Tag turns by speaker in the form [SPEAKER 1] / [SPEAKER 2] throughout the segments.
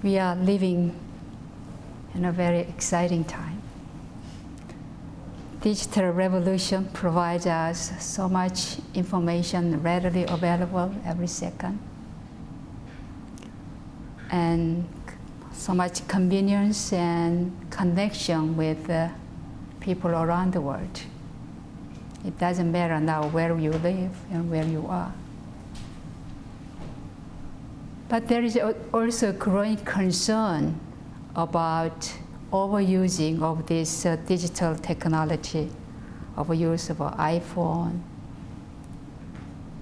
[SPEAKER 1] We are living in a very exciting time. Digital revolution provides us so much information readily available every second, and so much convenience and connection with people around the world. It doesn't matter now where you live and where you are. But there is also growing concern about overusing of this digital technology, overuse of iPhone,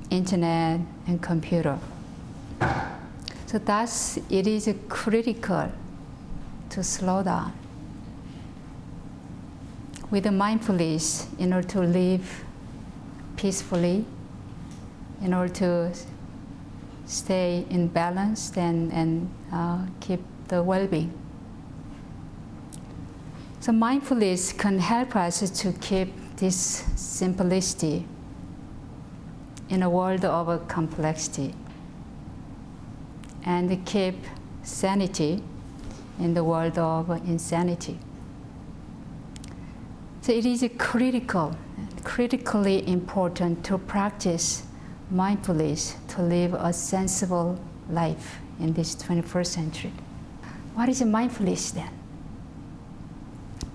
[SPEAKER 1] internet, and computer. So thus, it is critical to slow down. With the mindfulness, in order to live peacefully, in order to stay in balance and keep the well-being. So mindfulness can help us to keep this simplicity in a world of complexity, and keep sanity in the world of insanity. So it is critically important to practice mindfulness to live a sensible life in this 21st century. What is mindfulness then?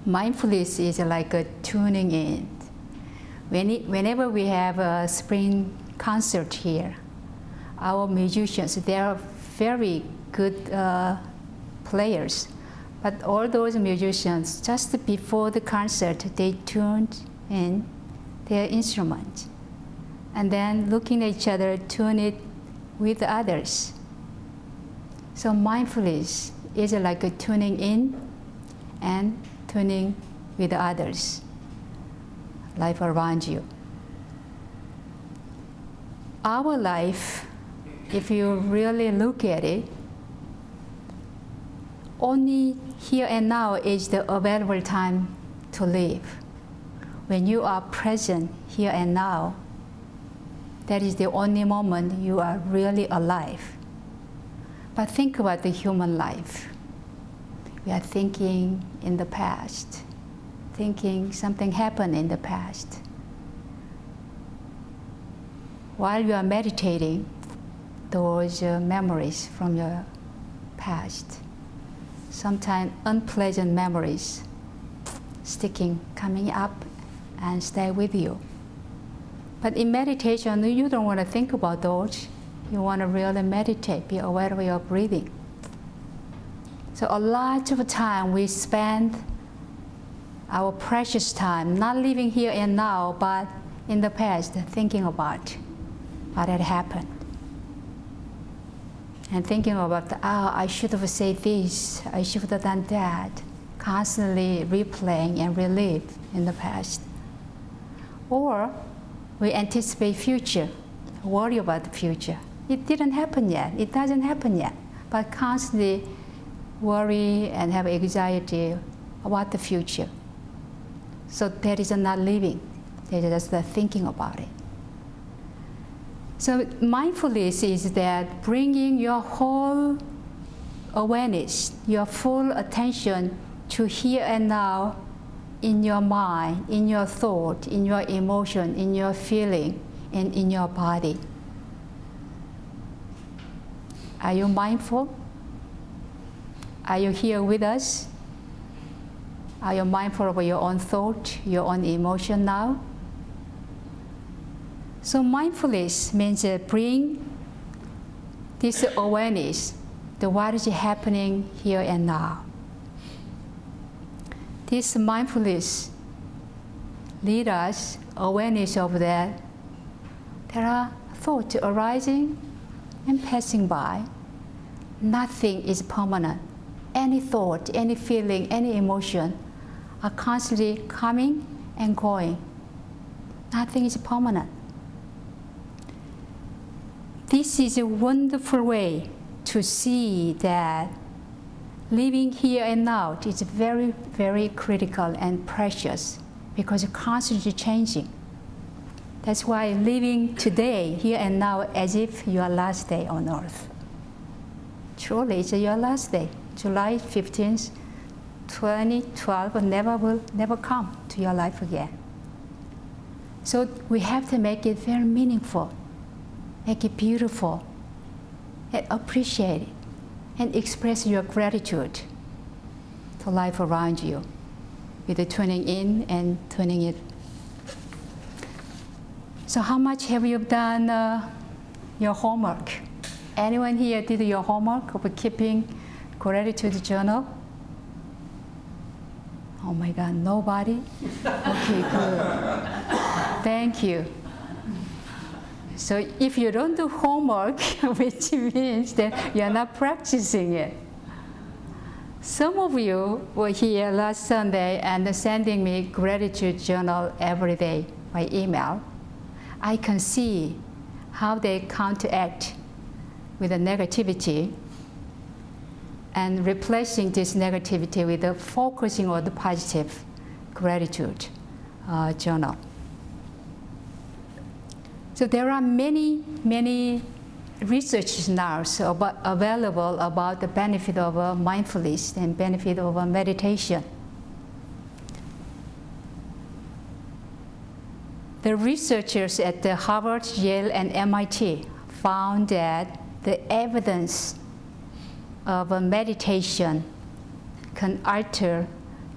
[SPEAKER 1] Mindfulness is like a tuning in. Whenever we have a spring concert here, our musicians, they are very good players, but all those musicians, just before the concert, they tuned in their instrument, and then looking at each other, tune it with others. So mindfulness is like a tuning in and tuning with others, life around you. Our life, if you really look at it, only here and now is the available time to live. When you are present here and now, that is the only moment you are really alive. But think about the human life. We are thinking in the past, thinking something happened in the past. While you are meditating, those memories from your past, sometimes unpleasant memories, coming up and stay with you. But in meditation, you don't want to think about those. You want to really meditate, be aware of your breathing. So a lot of time we spend our precious time not living here and now, but in the past, thinking about what had happened. And thinking about, I should have said this, I should have done that, constantly replaying and relive in the past. Or we anticipate future, worry about the future. It didn't happen yet, it doesn't happen yet, but constantly worry and have anxiety about the future. So that is not living, that is just thinking about it. So mindfulness is that bringing your whole awareness, your full attention to here and now in your mind, in your thought, in your emotion, in your feeling, and in your body. Are you mindful? Are you here with us? Are you mindful of your own thought, your own emotion now? So mindfulness means bring this awareness to what is happening here and now. This mindfulness leads us awareness of that there are thoughts arising and passing by. Nothing is permanent. Any thought, any feeling, any emotion are constantly coming and going. Nothing is permanent. This is a wonderful way to see that living here and now is very, very critical and precious because it's constantly changing. That's why living today, here and now, as if your last day on earth. truly it's your last day. July 15th, 2012 will never come to your life again. So we have to make it very meaningful, make it beautiful, and appreciate it, and express your gratitude to life around you with the tuning in and tuning it. So how much have you done your homework? Anyone here did your homework of keeping gratitude journal? Oh my God, nobody? Okay, good. Thank you. So if you don't do homework, which means that you're not practicing it. Some of you were here last Sunday and sending me gratitude journal every day by email. I can see how they counteract with the negativity and replacing this negativity with the focusing on the positive gratitude journal. So there are many research now available about the benefit of mindfulness and benefit of meditation. The researchers at the Harvard, Yale, and MIT found that the evidence of meditation can alter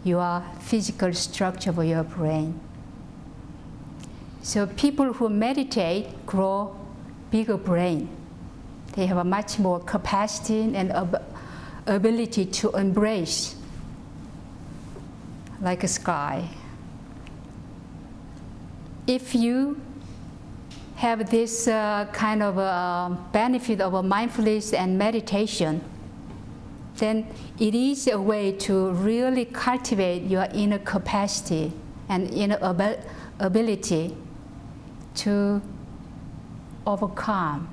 [SPEAKER 1] your physical structure of your brain. So people who meditate grow bigger brain. They have a much more capacity and ability to embrace, like a sky. If you have this kind of benefit of mindfulness and meditation, then it is a way to really cultivate your inner capacity and inner ability to overcome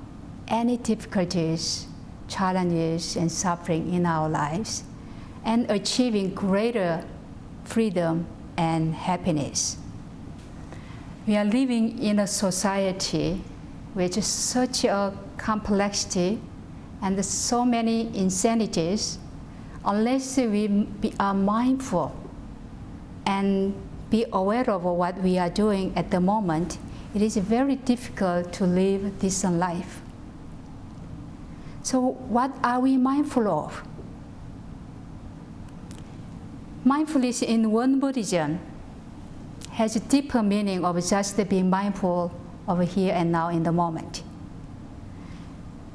[SPEAKER 1] any difficulties, challenges, and suffering in our lives, and achieving greater freedom and happiness. We are living in a society with such a complexity and so many insanities. Unless we are mindful and be aware of what we are doing at the moment, it is very difficult to live a decent life. So what are we mindful of? Mindfulness in Won Buddhism has a deeper meaning of just being mindful of here and now in the moment.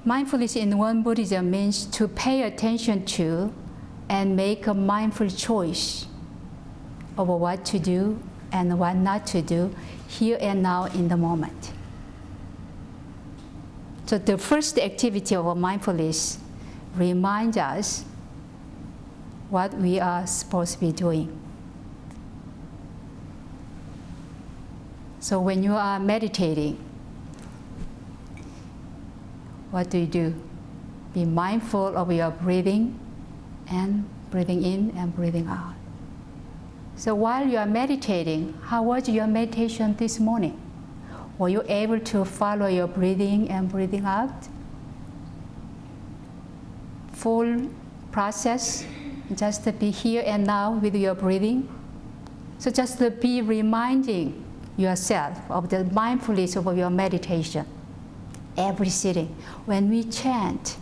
[SPEAKER 1] Mindfulness in Won Buddhism means to pay attention to and make a mindful choice of what to do and what not to do here and now in the moment. So the first activity of mindfulness reminds us what we are supposed to be doing. So when you are meditating, what do? Be mindful of your breathing and breathing in and breathing out. So while you are meditating, how was your meditation this morning? Were you able to follow your breathing and breathing out? Full process, just to be here and now with your breathing. So just to be reminding yourself of the mindfulness of your meditation. Every sitting. When we chant,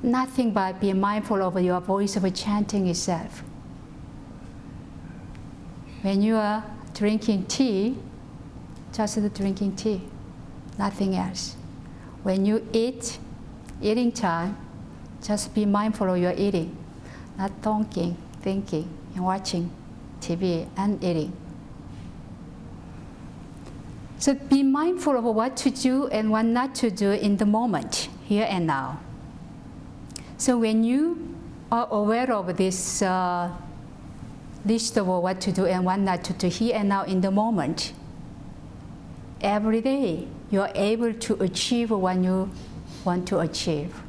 [SPEAKER 1] nothing but be mindful of your voice of chanting itself. When you are drinking tea, just drinking tea, nothing else. When you eating time, just be mindful of your eating, not thinking, and watching TV and eating. So be mindful of what to do and what not to do in the moment, here and now. So when you are aware of this list of what to do and what not to do here and now in the moment, every day you are able to achieve what you want to achieve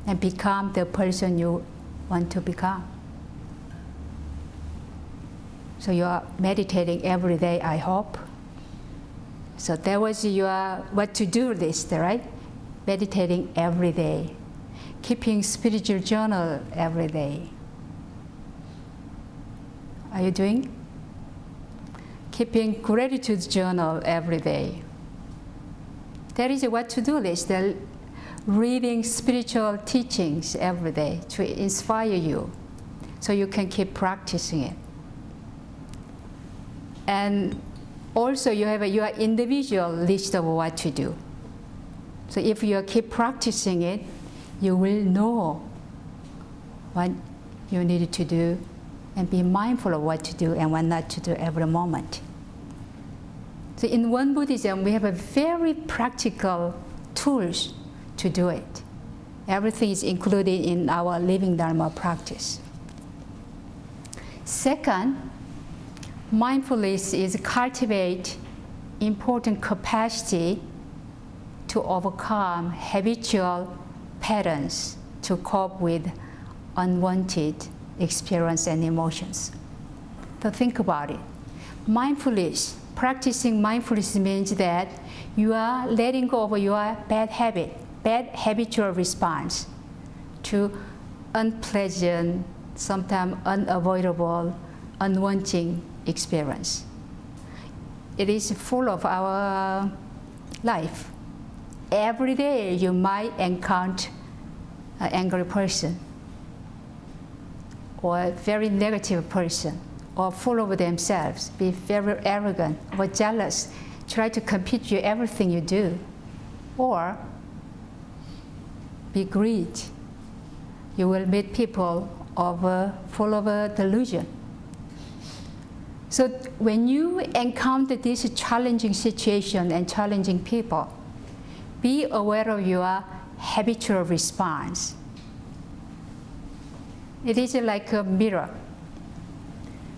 [SPEAKER 1] and become the person you want to become. So you are meditating every day, I hope. So that was your what to do list, right? Meditating every day. keeping spiritual journal every day. Are you doing? Keeping gratitude journal every day. That is what to-do list. Reading spiritual teachings every day to inspire you, so you can keep practicing it. And also you have your individual list of what to do. So if you keep practicing it, you will know what you need to do and be mindful of what to do and what not to do every moment. So in One Buddhism, we have a very practical tools to do it. Everything is included in our living Dharma practice. Second, mindfulness is cultivate important capacity to overcome habitual patterns to cope with unwanted experience and emotions. So think about it. Mindfulness, practicing mindfulness means that you are letting go of your bad habitual response to unpleasant, sometimes unavoidable, unwanted experience. It is full of our life. Every day you might encounter an angry person, or a very negative person, or full of themselves, be very arrogant or jealous, try to compete with everything you do, or be greed. You will meet people full of a delusion. So when you encounter this challenging situation and challenging people, be aware of your habitual response. It is like a mirror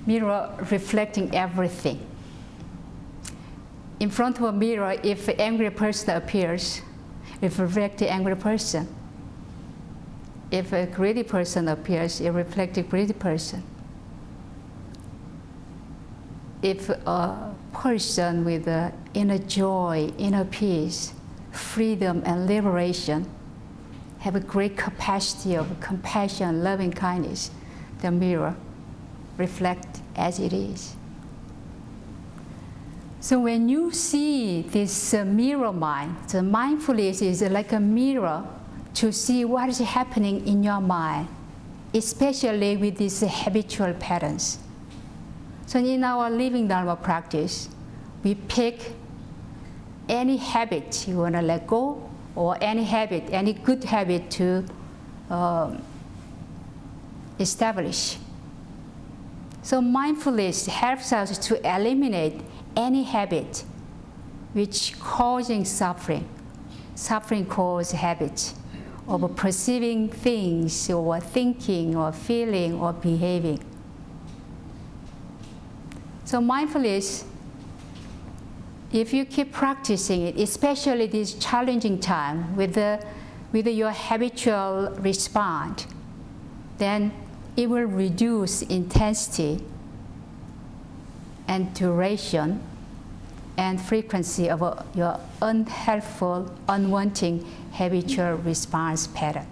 [SPEAKER 1] reflecting everything. In front of a mirror, if an angry person appears, it reflects the angry person. If a greedy person appears, it reflects the greedy person. If a person with inner joy, inner peace, freedom and liberation have a great capacity of compassion, loving kindness, the mirror reflects as it is. So when you see this mirror mind, the mindfulness is like a mirror to see what is happening in your mind, especially with these habitual patterns. So in our living Dharma practice, we pick any habit you want to let go, or any habit, any good habit to establish. So mindfulness helps us to eliminate any habit which causing suffering. Suffering causes habits of perceiving things, or thinking, or feeling, or behaving. So mindfulness, if you keep practicing it, especially this challenging time with your habitual response, then it will reduce intensity and duration and frequency of your unhelpful, unwanting habitual response pattern.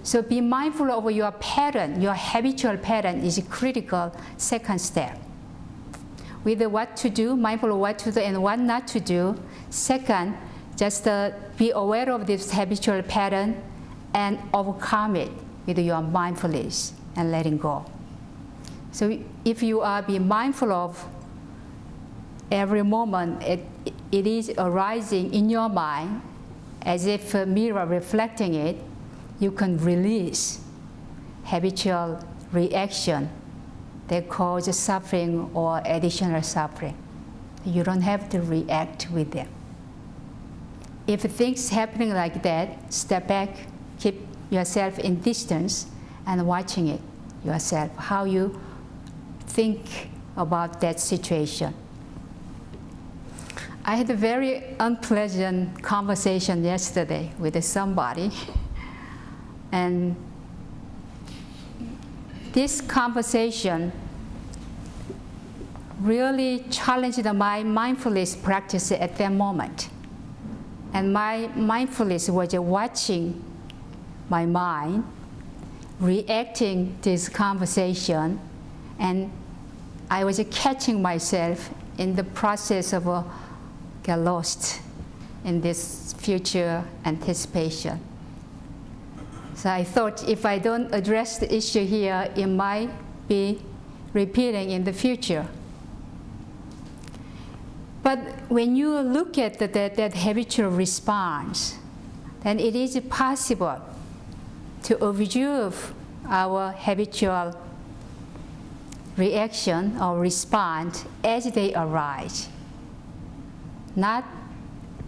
[SPEAKER 1] So be mindful of your pattern. Your habitual pattern is a critical second step. With what to do, mindful of what to do and what not to do. Second, just be aware of this habitual pattern and overcome it with your mindfulness and letting go. So if you are being mindful of every moment, it is arising in your mind as if a mirror reflecting it, you can release habitual reaction that cause suffering or additional suffering. You don't have to react with them. If things happening like that, step back, keep yourself in distance and watching it yourself, how you think about that situation. I had a very unpleasant conversation yesterday with somebody, and this conversation really challenged my mindfulness practice at that moment. And my mindfulness was watching my mind, reacting this conversation, and I was catching myself in the process of get lost in this future anticipation. So I thought if I don't address the issue here, it might be repeating in the future. But when you look at that habitual response, then it is possible to observe our habitual reaction or response as they arise, not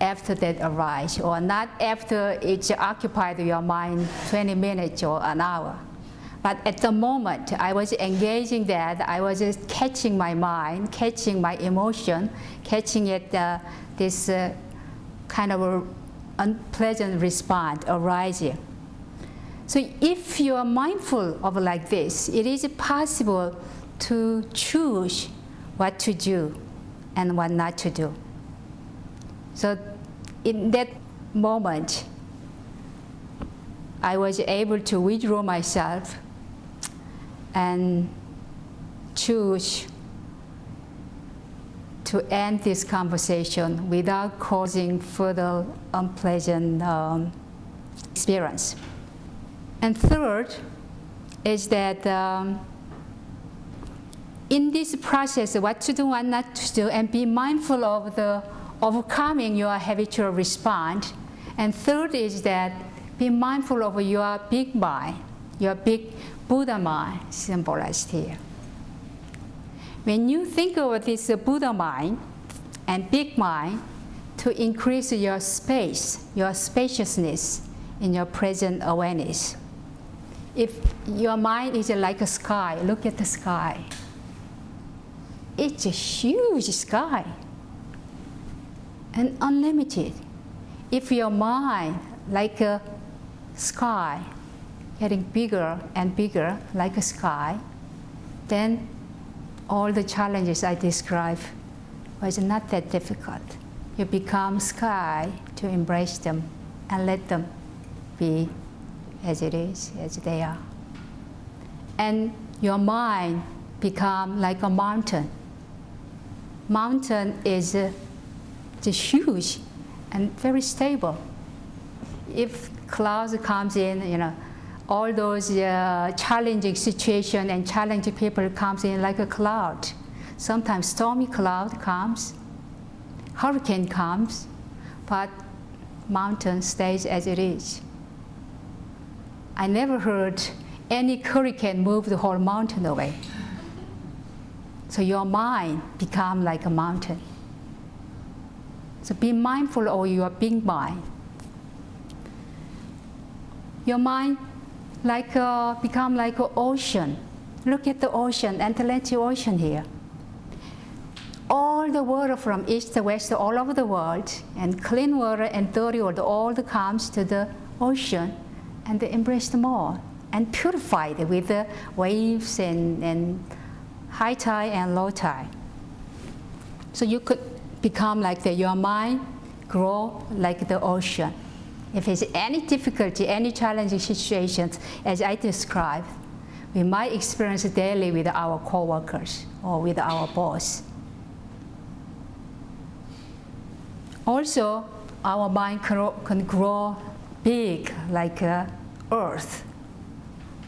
[SPEAKER 1] after that arise, or not after it's occupied your mind 20 minutes or an hour. But at the moment I was engaging that, I was just catching my mind, catching my emotion, catching it, this kind of a unpleasant response arising. So if you are mindful of like this, it is possible to choose what to do and what not to do. So in that moment, I was able to withdraw myself and choose to end this conversation without causing further unpleasant experience. And third is that in this process, what to do, what not to do, and be mindful of the overcoming your habitual response. And third is that be mindful of your big mind, your big Buddha mind, symbolized here. When you think of this Buddha mind and big mind, to increase your space, your spaciousness in your present awareness. If your mind is like a sky, look at the sky. It's a huge sky and unlimited. If your mind, like a sky, getting bigger and bigger, like a sky, then all the challenges I described was not that difficult. You become sky to embrace them and let them be as it is, as they are. And your mind become like a mountain. Mountain is just huge and very stable. If clouds comes in, all those challenging situation and challenging people comes in like a cloud. Sometimes stormy cloud comes, hurricane comes, but mountain stays as it is. I never heard any hurricane move the whole mountain away. So your mind become like a mountain. So be mindful of your big mind. Your mind become like an ocean. Look at the ocean, Atlantic Ocean here. All the water from east to west, all over the world, and clean water and dirty water, all comes to the ocean, and they embrace them all and purify it with the waves and high tide and low tide. So you could become like your mind grow like the ocean. If there's any difficulty, any challenging situations, as I described, we might experience it daily with our co-workers or with our boss. Also, our mind can grow big like earth.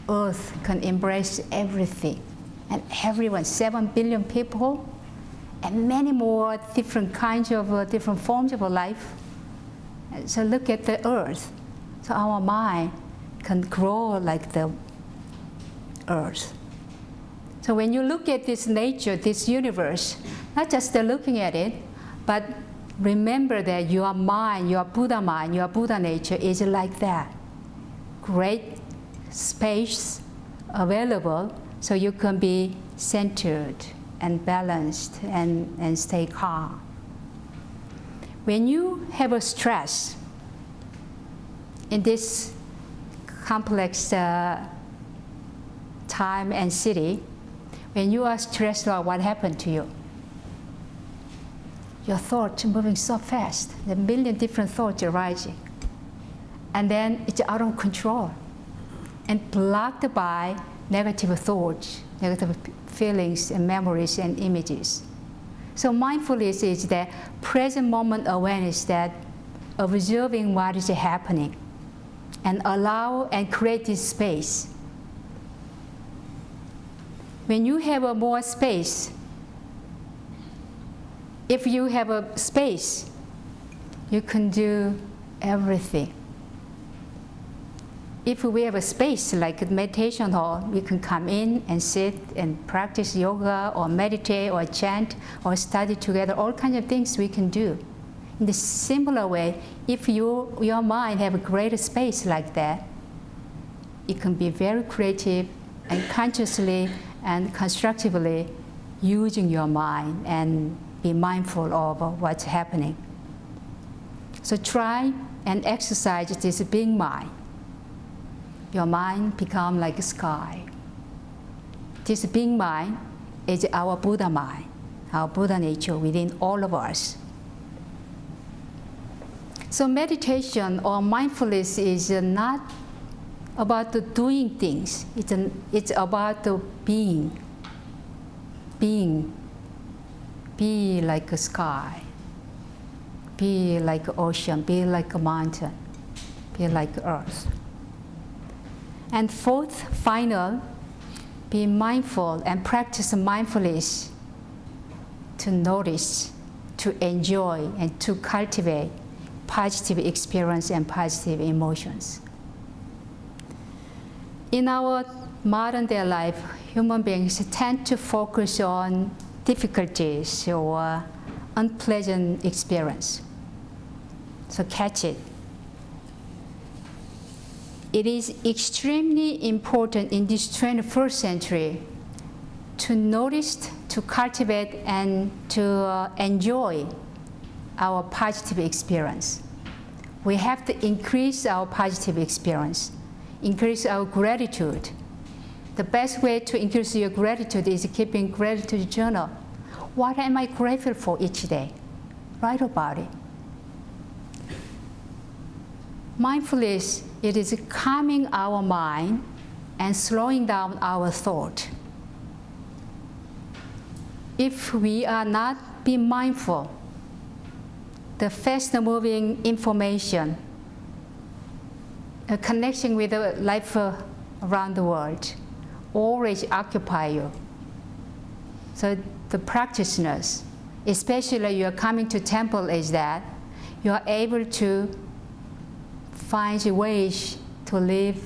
[SPEAKER 1] Earth can embrace everything and everyone, 7 billion people, and many more different kinds of different forms of life. So look at the earth. So our mind can grow like the earth. So when you look at this nature, this universe, not just looking at it, but remember that your mind, your Buddha nature is like that. Great space available so you can be centered and balanced and stay calm. When you have a stress in this complex time and city, when you are stressed out, what happened to you? Your thoughts moving so fast, a million different thoughts arising. And then it's out of control. and blocked by negative thoughts, negative feelings and memories and images. So mindfulness is the present moment awareness that observing what is happening and allow and create this space. When you have a more space, if you have a space, you can do everything. If we have a space like a meditation hall, we can come in and sit and practice yoga or meditate or chant or study together, all kinds of things we can do. In the similar way, if your mind have a greater space like that, it can be very creative and consciously and constructively using your mind and be mindful of what's happening. So try and exercise this being mind. Your mind become like a sky. This being mind is our Buddha mind, our Buddha nature within all of us. So meditation or mindfulness is not about the doing things. It's about the being. Be like a sky. Be like an ocean. Be like a mountain. Be like earth. And fourth, final, be mindful and practice mindfulness to notice, to enjoy, and to cultivate positive experience and positive emotions. In our modern day life, human beings tend to focus on difficulties or unpleasant experience. So catch it. It is extremely important in this 21st century to notice, to cultivate, and to enjoy our positive experience. We have to increase our positive experience, increase our gratitude. The best way to increase your gratitude is keeping gratitude journal. What am I grateful for each day? Write about it. Mindfulness, it is calming our mind and slowing down our thought. If we are not being mindful, the fast-moving information, a connection with the life around the world, always occupy you. So the practitioners, especially you are coming to temple, is that you are able to find ways to live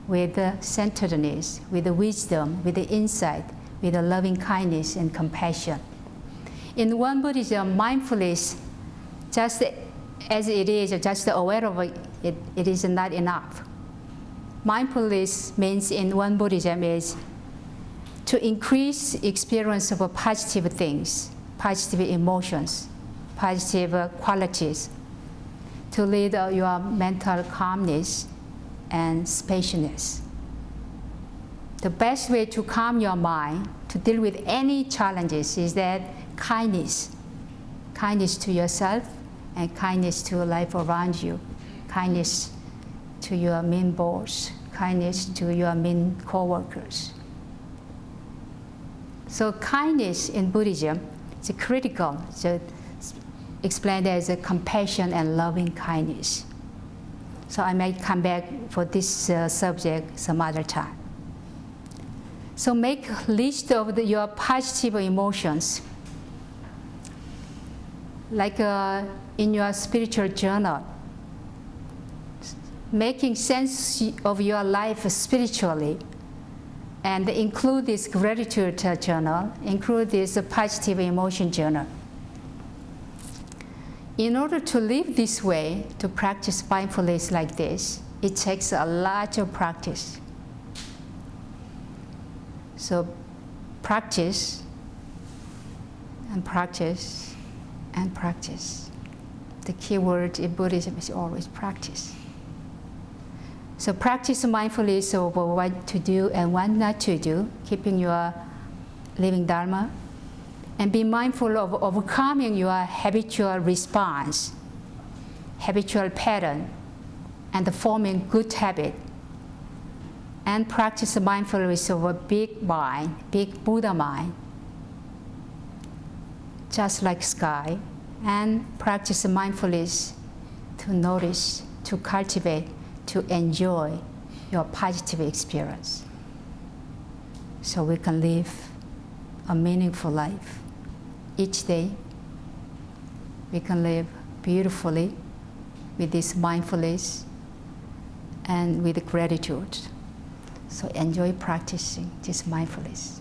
[SPEAKER 1] with centeredness, with the wisdom, with the insight, with the loving kindness and compassion. In one Buddhism, mindfulness, just as it is, just aware of it, it is not enough. Mindfulness means in one Buddhism is to increase experience of positive things, positive emotions, positive qualities, to lead your mental calmness and spaciousness. The best way to calm your mind, to deal with any challenges, is that kindness. Kindness to yourself and kindness to life around you. Kindness to your mean boss, kindness to your mean co-workers. So kindness in Buddhism is critical. So explained as a compassion and loving kindness. So I may come back for this subject some other time. So make a list of your positive emotions, like in your spiritual journal. Making sense of your life spiritually, and include this gratitude journal, include this positive emotion journal. In order to live this way, to practice mindfulness like this, it takes a lot of practice. So practice, and practice, and practice. The key word in Buddhism is always practice. So practice mindfulness over what to do and what not to do, keeping your living Dharma, and be mindful of overcoming your habitual response, habitual pattern, and forming good habit. and practice mindfulness of a big mind, big Buddha mind, just like sky, and practice mindfulness to notice, to cultivate, to enjoy your positive experience, so we can live a meaningful life. Each day, we can live beautifully with this mindfulness and with gratitude. So enjoy practicing this mindfulness.